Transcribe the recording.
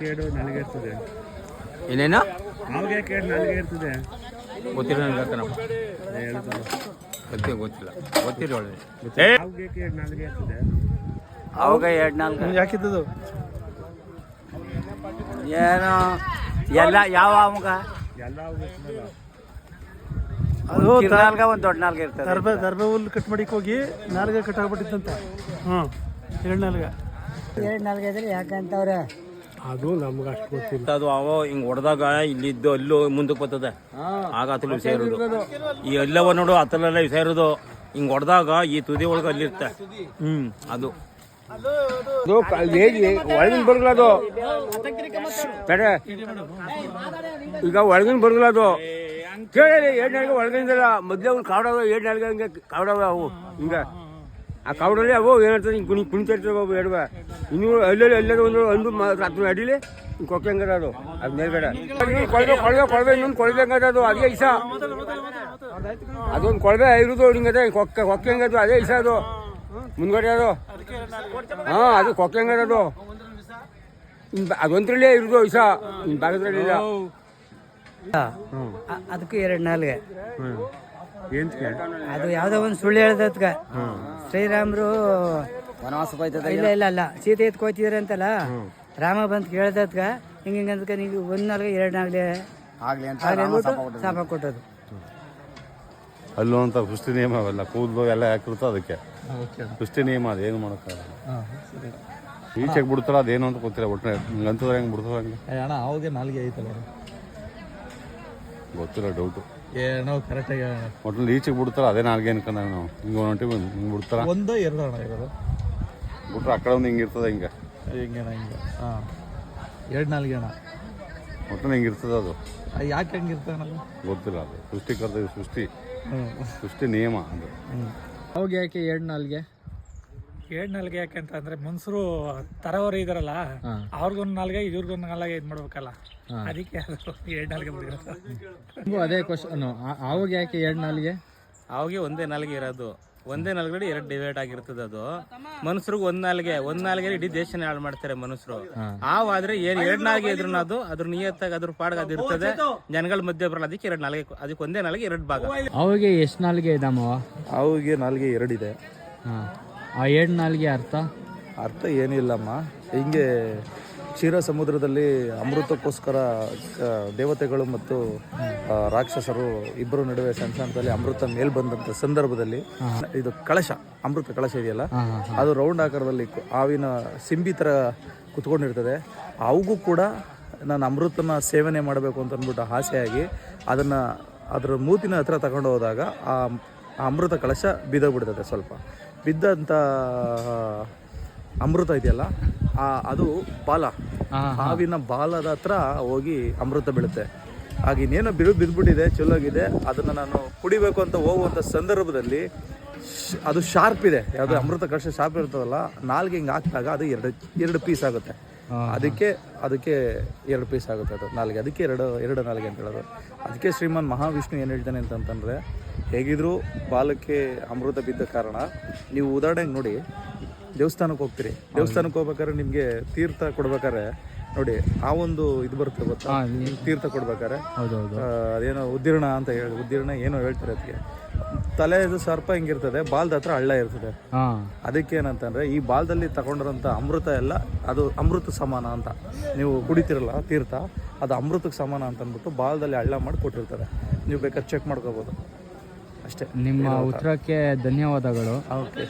ಕೇಡು ನಾಲಿಗೆ ಇರ್ತದೆ. ಏನೇನು ಹಾವಿಗೆ ಕೇಡು ನಾಲಿಗೆ ಇರ್ತದೆ. ಗೊತ್ತಿಲ್ಲ ನನಗೆ ಗೊತ್ತಿಲ್ಲ ಹಾವಿಗೆ ಕೇಡು ನಾಲಿಗೆ ಇರ್ತದೆ. ಅವಾಗ 2-4 ಯಾಕಿದ್ದು ಏನೋ ಎಲ್ಲ ಯಾವ ಅವಾಗ ಎಲ್ಲ ಹಾವಿಗೆ ಇರ್ತದಲ್ಲ. ಅದು ನಾಲ್ಗ ಒಂದು ದೊಡ್ಡ ನಾಲ್ಗ ಇರ್ತದೆ. ದರ್ಬೆ ಹುಲ್ಲು ಕಟ್ ಮಾಡಿಕ್ ಹೋಗಿ ನಾಲ್ಗೆ ಕಟ್ ಆಗ್ಬಿಟ್ಟಿತ್ತಂತ. ಎರಡು ನಾಲ್ಗೆ ಇದ್ರೆ ಯಾಕಂತವ್ರೆ ಅದು ನಮ್ಗೆ ಅಷ್ಟು ಗೊತ್ತಿಲ್ಲ. ಅದು ಅವ ಹಿಂಗ್ ಹೊಡೆದಾಗ ಇಲ್ಲಿದ್ದು ಅಲ್ಲೂ ಮುಂದಕ್ಕೆ ಬರ್ತದೆ, ಆಗ ಅತಲು ವಿಷಯ ಇರೋದು. ಈ ಎಲ್ಲವ ನೋಡು ಅತಲೆಲ್ಲ ವಿಷಯ ಇರೋದು. ಹಿಂಗ್ ಹೊಡೆದಾಗ ಈ ತುದಿ ಒಳಗೆ ಅಲ್ಲಿರುತ್ತೆ. ಅದು ಒಳಗಿನ ಬರುಗಲ ಅದು ಬೇರೆ ಈಗ ಒಳಗಿನ ಬರುಗಲ ಅದು ಕೇಳಿ 2 ನಾಳಿಗೆ ಒಳಗಿಂದಲ್ಲ. ಮೊದಲೇ ಅವ್ನು ಕಾವಡವ 2 ನಾಳಿಗೆ ಹಂಗೆ ಕಾವಡವ ಅವು ಹಿಂಗೆ ಆ ಕಾವಡಲ್ಲಿ ಅವು ಏನಾಗ್ತದೆ ಹಿಂಗೆ ಕುಣಿತಾ ಇರ್ತವೆ ಅವು ಎಡವೆ. ಇನ್ನೂ ಎಲ್ಲರೂ ಒಂದು ರಾತ್ರಿ ಅಡಿಲಿ ಕೊಕ್ಕೆ ಹಂಗದ ಅದು ಅದು ಮೇಲ್ಗಡೆ ಕೊಳವೆ ಇನ್ನೊಂದು ಕೊಳವೆ ಹಂಗದ ಅದು ಅದೇ ಇಸ. ಅದೊಂದು ಕೊಳವೆ ಇರೋದು ಹಿಂಗದೆ ಕೊಕ್ಕೆ ಹಂಗದು ಅದೇ ಇಸ ಅದು ಮುಂದ್ಗಡೆ ಅದು. ಅದು ಕೊಕ್ಕೆ ಹಂಗದ ಅದು ಅದೊಂದ್ರಲ್ಲೇ ಇರೋದು ಇಸ ಭಾಗದ್ರಲ್ಲಿಲ್ಲ. ಅದಕ್ಕೂ 2 ನಾಲ್ಗೆ. ಏನ್ಕೆ ಅದು ಯಾವ್ದೋ ಒಂದು ಸುಳ್ಳು ಹೇಳ್ದತ್ಕ ಶ್ರೀರಾಮ್ರು ವನವಾಸ ಹೋಯ್ತದ. ಇಲ್ಲ ಸೀತೆ ಎತ್ಕೋತಿದ್ರೆ ಅಂತಲ್ಲ. ರಾಮ ಬಂತ ಕೇಳ್ದತ್ಕ ಹಿಂಗಂದ್ಕ ನೀವು 1 ನಾಲ್ಗೆ 2 ನಾಲ್ಗೆ ಆಗ್ಲಿ ಅಂತ ಶಾಪ ಕೊಟ್ಟದು. ಅಲ್ಲೂ ಅಂತ ಸೃಷ್ಟಿ ನಿಯಮ ಅವೆಲ್ಲ ಕೂದಲು ಎಲ್ಲ ಯಾಕಿರುತ್ತೋ ಅದಕ್ಕೆ ಸೃಷ್ಟಿ ನಿಯಮ. ಅದು ಏನು ಮಾಡೋಕ್ಕಾಗಲ್ಲ. ಈಚೆಗೆ ಬಿಡ್ತಾರ ಅದೇನು ಅಂತ ಗೊತ್ತಿಲ್ಲ. ಒಟ್ಟು ಅಂತಂದ್ರೆ ಹೆಂಗೆ ಬಿಡ್ತಾರ ಹಂಗೆ ಅಣ್ಣ ಅವಾಗೆ ನಾಲ್ಗೆ ಐತಲ್ಲ ಗೊತ್ತಿಲ್ಲ, ಡೌಟು. ಏನೋ ಕರೆಕ್ಟಾಗಿ ಒಟ್ಟು ಈಚೆಗೆ ಬಿಡ್ತಾರ ಅದೇ ನಾಲ್ಗೆ ಅನ್ಕೊಂಡಾಗ ನಾವು ಹಿಂಗೆ ಒಂಟಿ ಹಿಂಗೆ ಬಿಡ್ತಾರ. 1-2 ಅಣ್ಣ ಇರೋದು ಬಿಟ್ರೆ ಆ ಕಡೆ ಒಂದು ಹಿಂಗೆ ಇರ್ತದೆ ಹಿಂಗೆ 2 ನಾಲ್ಗೆ ಅಣ್ಣ. ಒಟ್ಟು ಹಿಂಗೆ ಇರ್ತದೆ ಅದು. ಯಾಕೆ ಹಂಗಿರ್ತಾನೆ ಅದು ಗೊತ್ತಿಲ್ಲ. ಅದು ಸೃಷ್ಟಿಕರ್ತ ಸೃಷ್ಟಿ ನಿಯಮ ಅದು. ಅವಾಗ ಯಾಕೆ 2 ನಾಲ್ಗೆ? 2 ನಾಲ್ಗೆ ಯಾಕಂತಂದ್ರೆ ಮನುಷ್ಯರು ತರವರು ಇದಾರಲ್ಲ, ಅವ್ರಿಗೊಂದು ನಾಲ್ಗೆ ಇವ್ರಿಗೊಂದು ನಾಲ್ಗೆ ಇದು ಮಾಡ್ಬೇಕಲ್ಲ, ಅದಕ್ಕೆ ಅದು 2 ನಾಲ್ಗೆ ಬಂದಿರೋದು. ಅದೇ ಕ್ವಶನ್. ಅವಾಗ ಯಾಕೆ 2 ನಾಲ್ಗೆ? ಅವಾಗೆ ಒಂದೇ ನಾಲ್ಗೆ ಇರೋದು. ಒಂದೇ ನಾಲ್ಗೆ 2 ಡಿವೈಡ್ ಆಗಿರ್ತದೆ. ಅದು ಮನುಷ್ಯರಿಗೆ ಒಂದ್ ನಾಲ್ಗೆ ಇಡೀ ದೇಶನೇ ಹಾಳು ಮಾಡ್ತಾರೆ ಮನುಷ್ಯರು. ಆದ್ರೆ ಏನ್ 2 ನಾಲ್ಗೆ ಇದ್ರು ಅದು ಅದ್ರ ನಿಯತ್ತಾಗಿ ಅದ್ರ ಪಾಡ್ಗ ಅದು ಇರ್ತದೆ, ಜನಗಳ ಮಧ್ಯೆ ಬರಲ್ಲ. ಅದಕ್ಕೆ 2 ನಾಲ್ಗೆ, ಅದಕ್ಕೆ ಒಂದೇ ನಾಲ್ಗೆ 2 ಭಾಗ. ಅವಾಗೆ ಎಷ್ಟು ನಾಲ್ಗೆ ಇದಾಮವ? ಅವಿಗೆ ನಾಲ್ಗೆ 2 ಇದೆ. ಆ 2 ನಾಲ್ಗೆ ಅರ್ಥ ಏನಿಲ್ಲಮ್ಮ. ಹಿಂಗೆ ಕ್ಷೀರ ಸಮುದ್ರದಲ್ಲಿ ಅಮೃತಕ್ಕೋಸ್ಕರ ದೇವತೆಗಳು ಮತ್ತು ರಾಕ್ಷಸರು ಇಬ್ಬರು ನಡುವೆ ಸಣ್ಣದಲ್ಲಿ ಅಮೃತ ಮೇಲ್ ಬಂದಂಥ ಸಂದರ್ಭದಲ್ಲಿ ಇದು ಕಳಶ, ಅಮೃತ ಕಳಶ ಇದೆಯಲ್ಲ, ಅದು ರೌಂಡ್ ಆಕಾರದಲ್ಲಿ ಹಾವಿನ ಸಿಂಬಿ ಥರ ಕುತ್ಕೊಂಡಿರ್ತದೆ. ಅವಗೂ ಕೂಡ ನಾನು ಅಮೃತನ ಸೇವನೆ ಮಾಡಬೇಕು ಅಂತ ಅಂದ್ಬಿಟ್ಟು ಆಸೆಯಾಗಿ ಅದರ ಮೂತಿನ ಹತ್ರ ತಗೊಂಡು ಹೋದಾಗ ಆ ಅಮೃತ ಕಳಶ ಬಿದ್ದೋಗ್ಬಿಡ್ತದೆ. ಸ್ವಲ್ಪ ಬಿದ್ದಂಥ ಅಮೃತ ಇದೆಯಲ್ಲ, ಅದು ಬಾಲ, ಹಾವಿನ ಬಾಲದ ಹತ್ರ ಹೋಗಿ ಅಮೃತ ಬೀಳುತ್ತೆ. ಹಾಗೆ ಇನ್ನೇನೋ ಬಿದ್ದುಬಿಟ್ಟಿದೆ, ಚಲೋಗಿದೆ. ಅದನ್ನು ನಾನು ಕುಡಿಬೇಕು ಅಂತ ಹೋಗುವಂಥ ಸಂದರ್ಭದಲ್ಲಿ ಅದು ಶಾರ್ಪ್ ಇದೆ. ಯಾವುದು ಅಮೃತ ಕಳಶ ಶಾರ್ಪ್ ಇರ್ತದಲ್ಲ, ನಾಲ್ಗೆ ಹಿಂಗೆ ಹಾಕಿದಾಗ ಅದು ಎರಡು ಪೀಸ್ ಆಗುತ್ತೆ. ಅದಕ್ಕೆ 2 ಪೀಸ್ ಆಗುತ್ತೆ ಅದು ನಾಲ್ಗೆ. ಅದಕ್ಕೆ ಎರಡು ನಾಲ್ಗೆ ಅಂತ ಹೇಳೋದು. ಅದಕ್ಕೆ ಶ್ರೀಮಾನ್ ಮಹಾವಿಷ್ಣು ಏನು ಹೇಳ್ತಾನೆ ಅಂತಂತಂದರೆ, ಹೇಗಿದ್ರೂ ಬಾಲಕ್ಕೆ ಅಮೃತ ಬಿದ್ದ ಕಾರಣ, ನೀವು ಉದಾಹರಣೆಗೆ ನೋಡಿ, ದೇವಸ್ಥಾನಕ್ಕೆ ಹೋಗ್ತೀರಿ, ದೇವಸ್ಥಾನಕ್ಕೆ ಹೋಗ್ಬೇಕಾದ್ರೆ ನಿಮಗೆ ತೀರ್ಥ ಕೊಡ್ಬೇಕಾದ್ರೆ ನೋಡಿ ಆ ಒಂದು ಇದು ಬರುತ್ತೆ ಗೊತ್ತಾ, ತೀರ್ಥ ಕೊಡ್ಬೇಕಾದ್ರೆ ಅದೇನೋ ಉದ್ದೀರ್ಣ ಅಂತ ಹೇಳಿ, ಉದ್ದೀರ್ಣ ಏನೋ ಹೇಳ್ತಾರೆ ಅದಕ್ಕೆ. ತಲೆದು ಸರ್ಪ ಹಿಂಗಿರ್ತದೆ, ಬಾಲ್ದ ಹತ್ರ ಹಳ್ಳ ಇರ್ತದೆ. ಅದಕ್ಕೆ ಏನಂತಂದರೆ, ಈ ಬಾಲ್ದಲ್ಲಿ ತಗೊಂಡಿರೋಂಥ ಅಮೃತ ಎಲ್ಲ ಅದು ಅಮೃತ ಸಮಾನ ಅಂತ. ನೀವು ಕುಡಿತಿರಲ್ಲ ತೀರ್ಥ, ಅದು ಅಮೃತಕ್ಕೆ ಸಮಾನ ಅಂತ ಅಂದ್ಬಿಟ್ಟು ಬಾಲ್ದಲ್ಲಿ ಹಳ್ಳ ಮಾಡಿ ಕೊಟ್ಟಿರ್ತಾರೆ. ನೀವು ಬೇಕಾದ್ರೆ ಚೆಕ್ ಮಾಡ್ಕೋಬೋದು ಅಷ್ಟೇ. ನಿಮ್ಮ ಉತ್ತರಕ್ಕೆ ಧನ್ಯವಾದಗಳು. ಓಕೆ.